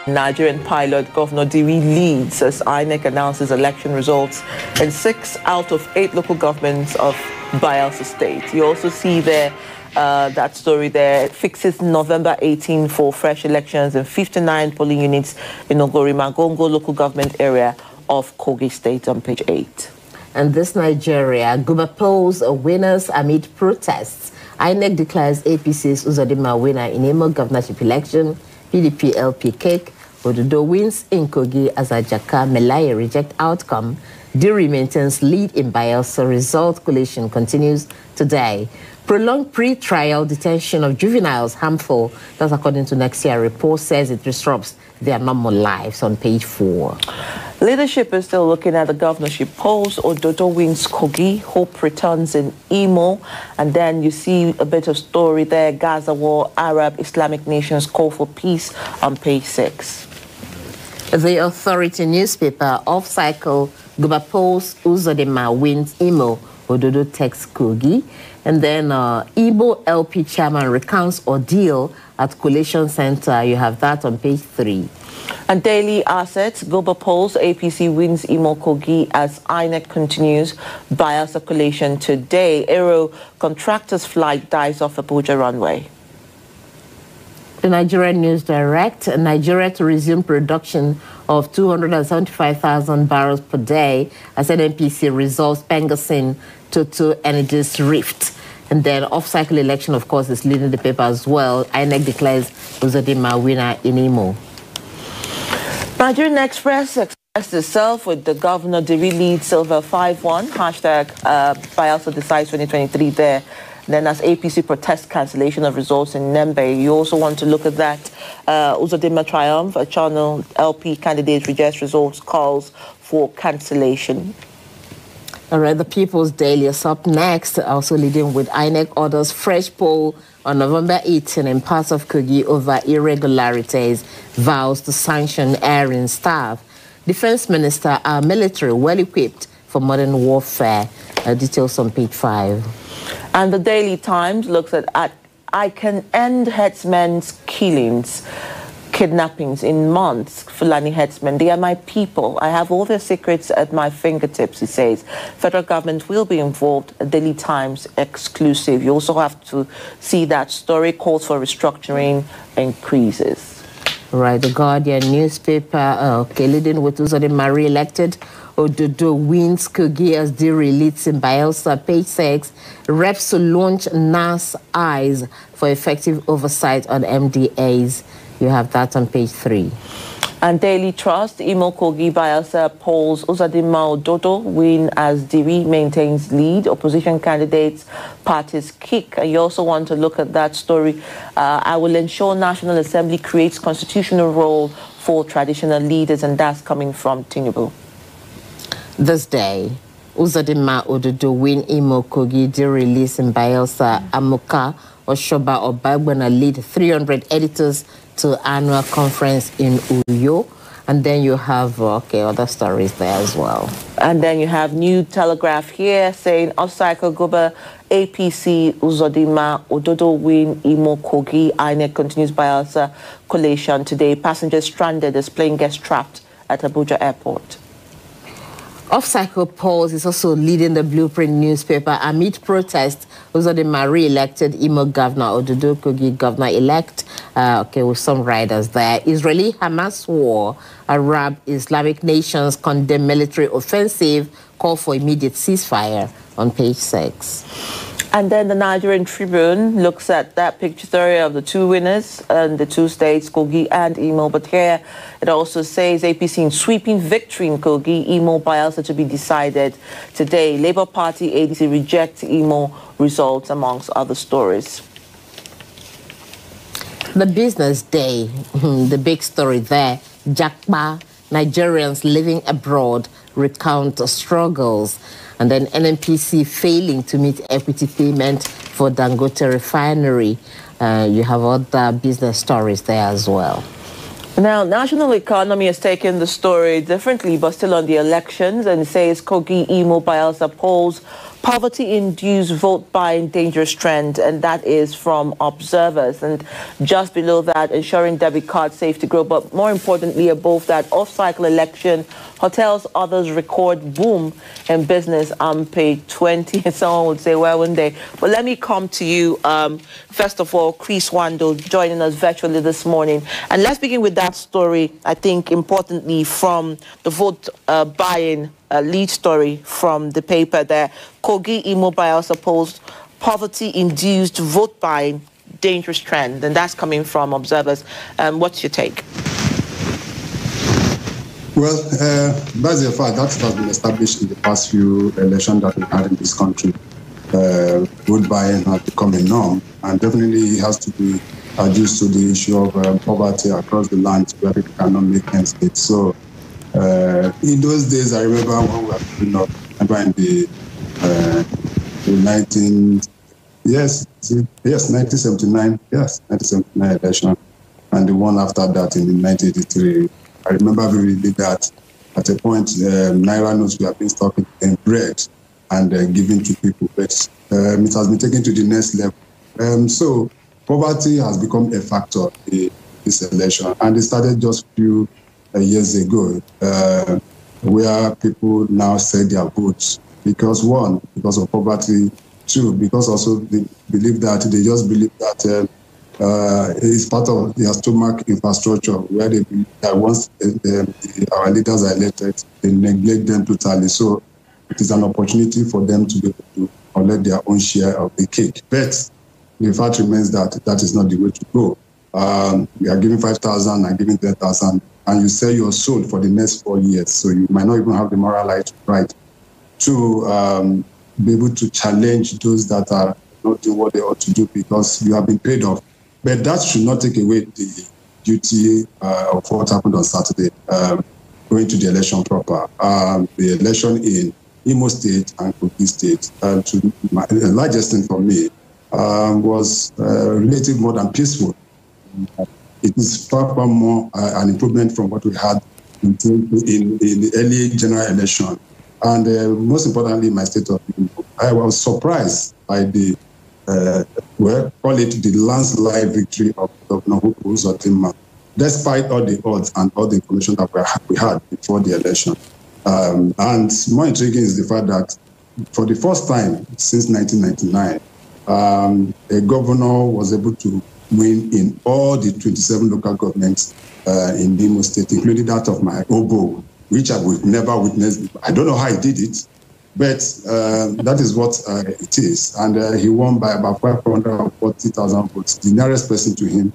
Nigerian pilot Governor Diri leads as INEC announces election results in 6 out of 8 local governments of Bayelsa State. You also see there that story there. It fixes November 18 for fresh elections in 59 polling units in Ogori-Magongo local government area of Kogi State on page 8. And this Nigeria, Guba polls winners amid protests. INEC declares APC's Uzodinma winner in Imo governorship election. PDP LP cake. Ododo wins in Kogi as Ajaka Melaya reject outcome. Diri maintains lead in Bayelsa. Result collation continues today. Prolonged pre-trial detention of juveniles harmful. That's according to next year report says it disrupts their normal lives on page 4. Leadership is still looking at the governorship polls. Ododo wins Kogi, Hope returns in Imo, and then you see a bit of story there. Gaza war, Arab Islamic nations call for peace on page 6. The Authority newspaper off-cycle Guba polls Uzodinma wins Imo, Ododo takes Kogi, and then Igbo LP chairman recounts ordeal at Collation Center. You have that on page 3. And daily assets, Guba polls, APC wins Imo Kogi as INEC continues Bayelsa collation today. Aero contractors flight dies off Abuja runway. The Nigerian News Direct, Nigeria to resume production of 275,000 barrels per day as NNPC resolves Pengasin Total Energies rift. And then off-cycle election, of course, is leading the paper as well. INEC declares Uzodinma winner in Imo. Nigerian Express expressed itself with the governor Diri lead silver 5-1 hashtag Bayelsa decides 2023 there. Then as APC protests cancellation of results in Nembe, you also want to look at that. Uzodinma triumph, a channel LP candidate rejects results, calls for cancellation. All right, the People's Daily is up next, also leading with INEC orders fresh poll on November 18 in parts of Kogi over irregularities, vows to sanction airing staff. Defense Minister, our military well-equipped for modern warfare. Details on page 5. And the Daily Times looks at I can end headsmen's killings, kidnappings in months. Fulani headsmen, they are my people. I have all their secrets at my fingertips, he says. Federal government will be involved. Daily Times exclusive. You also have to see that story. Calls for restructuring increases. Right, the Guardian newspaper, leading with Uzodinma re-elected. Ododo wins Kogi as Diri leads in Bayelsa, page 6. Reps to launch NAS eyes for effective oversight on MDAs. You have that on page 3. And Daily Trust, Imo Kogi Bayelsa polls Uzodinma Ododo win as Diri maintains lead. Opposition candidates parties kick. And you also want to look at that story. I will ensure National Assembly creates constitutional role for traditional leaders, and that's coming from Tinubu. This day, Uzodinma Ododo win Imo Kogi Diri release in Bayelsa. Amuka Oshoba Obagbana lead 300 editors to annual conference in Uyo. And then you have, other stories there as well. And then you have New Telegraph here saying off-cycle Guba APC Uzodinma Ododo win Imo Kogi. INEC continues Bayelsa collation today. Passengers stranded as plane gets trapped at Abuja Airport. Off-cycle polls is also leading the Blueprint newspaper amid protest. Uzodinma re-elected Imo governor, Ododo Kogi governor-elect, with some riders there. Israeli-Hamas war, Arab Islamic nations condemn military offensive, call for immediate ceasefire on page 6. And then the Nigerian Tribune looks at that picture story of the two winners in the two states, Kogi and Imo. But here it also says APC in sweeping victory in Kogi, Imo, Bayelsa to be decided today. Labour Party ADC rejects Imo results, amongst other stories. The Business Day, the big story there. Jakpa, Nigerians living abroad recount struggles. And then NNPC failing to meet equity payment for Dangote refinery. You have other business stories there as well. Now, national economy has taken the story differently, but still on the elections, and says Kogi, Imo, Bayelsa polls poverty-induced vote buying dangerous trend, and that is from observers. And just below that, ensuring debit card safety grow. But more importantly, above that, off-cycle election, hotels, others record boom in business on page 20. Someone would say, well, one day. But let me come to you, first of all, Chris Nwandu, joining us virtually this morning. And let's begin with that story, I think, importantly, from the vote buying lead story from the paper there. Kogi Immobile supposed poverty-induced vote buying dangerous trend, and that's coming from observers. What's your take? Well, that's a fact that has been established in the past few elections that we had in this country. Vote buying has become a norm, and definitely it has to be adduced to the issue of poverty across the land where people cannot make ends meet. So, in those days, I remember when we were growing up, in the 1979 election, and the one after that in 1983. I remember vividly that at a point, Naira notes were being stocked in bread and given to people, but it has been taken to the next level. So poverty has become a factor in this election, and it started just a few years ago, where people now sell their votes because, one, because of poverty, two, because also they believe that it's part of their stomach infrastructure, where they believe that once our leaders are elected, they neglect them totally. So it is an opportunity for them to be able to collect their own share of the cake. But the fact remains that that is not the way to go. We are giving 5,000 and giving 10,000, and you sell your soul for the next 4 years. So you might not even have the moral right to be able to challenge those that are not doing what they ought to do because you have been paid off. But that should not take away the duty of what happened on Saturday, going to the election proper. The election in Imo State and Kogi State, to the largest thing for me, was relatively more than peaceful. It is far more an improvement from what we had in the early general election. And most importantly, in my state of Imo, I was surprised by the call it the landslide victory of Governor Uzodimma, despite all the odds and all the information that we had before the election. And more intriguing is the fact that for the first time since 1999, a governor was able to win in all the 27 local governments in Imo State, including that of my Obo, which I would never witness. I don't know how he did it, but that is what it is. And he won by about 540,000 votes. The nearest person to him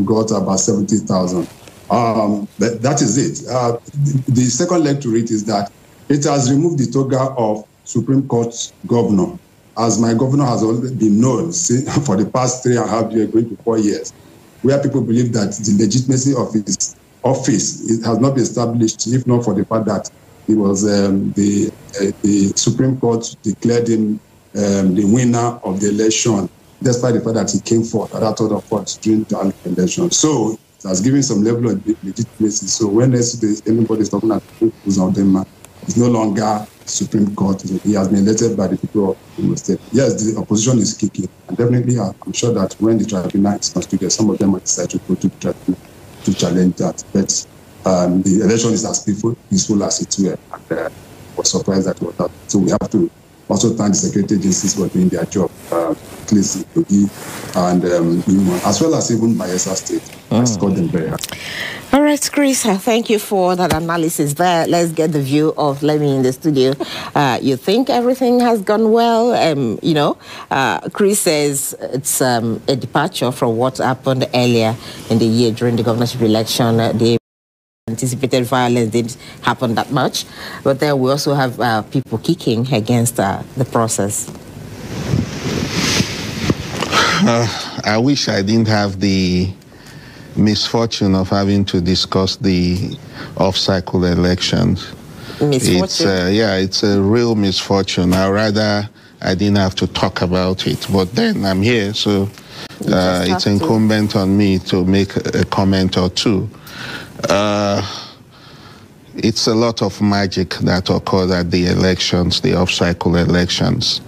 got about 70,000. That is it. The second leg to it is that it has removed the toga of Supreme Court governor, as my governor has already been known for the past 3.5 years, going to 4 years, where people believe that the legitimacy of his office has not been established, if not for the fact that he was the Supreme Court declared him the winner of the election, despite the fact that he came forth at that other court during the election. So it has given some level of legitimacy. So when anybody is talking about Uzodimma, it's no longer Supreme Court. He has been elected by the people of Imo State. Yes, the opposition is kicking, and definitely I'm sure that when the tribunal is constituted, some of them will decide to go to the tribunal to challenge that. But the election is as peaceful as it were, and I was surprised that it was that. So we have to also thank the security agencies for doing their job, at least in Kogi and as well as even Bayelsa State. I scored them very hard. All right, Chris, thank you for that analysis there. Let's get the view of Lemmy in the studio. You think everything has gone well? Chris says it's a departure from what happened earlier in the year during the governorship election. The anticipated violence didn't happen that much, but then we also have people kicking against the process. I wish I didn't have the misfortune of having to discuss the off-cycle elections. Misfortune? It's a real misfortune. I'd rather I didn't have to talk about it, but then I'm here, so it's incumbent on me to make a comment or two. it's a lot of magic that occurred at the elections, the off-cycle elections.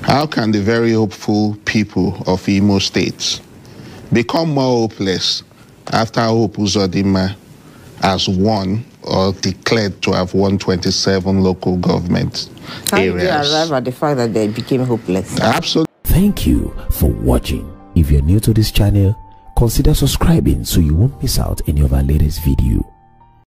How can the very hopeful people of Imo State become more hopeless after Hope Uzodinma has won or declared to have won 27 local government How areas? did you arrive at the fact that they became hopeless? Absolutely. Thank you for watching. If you're new to this channel, consider subscribing so you won't miss out any of our latest video.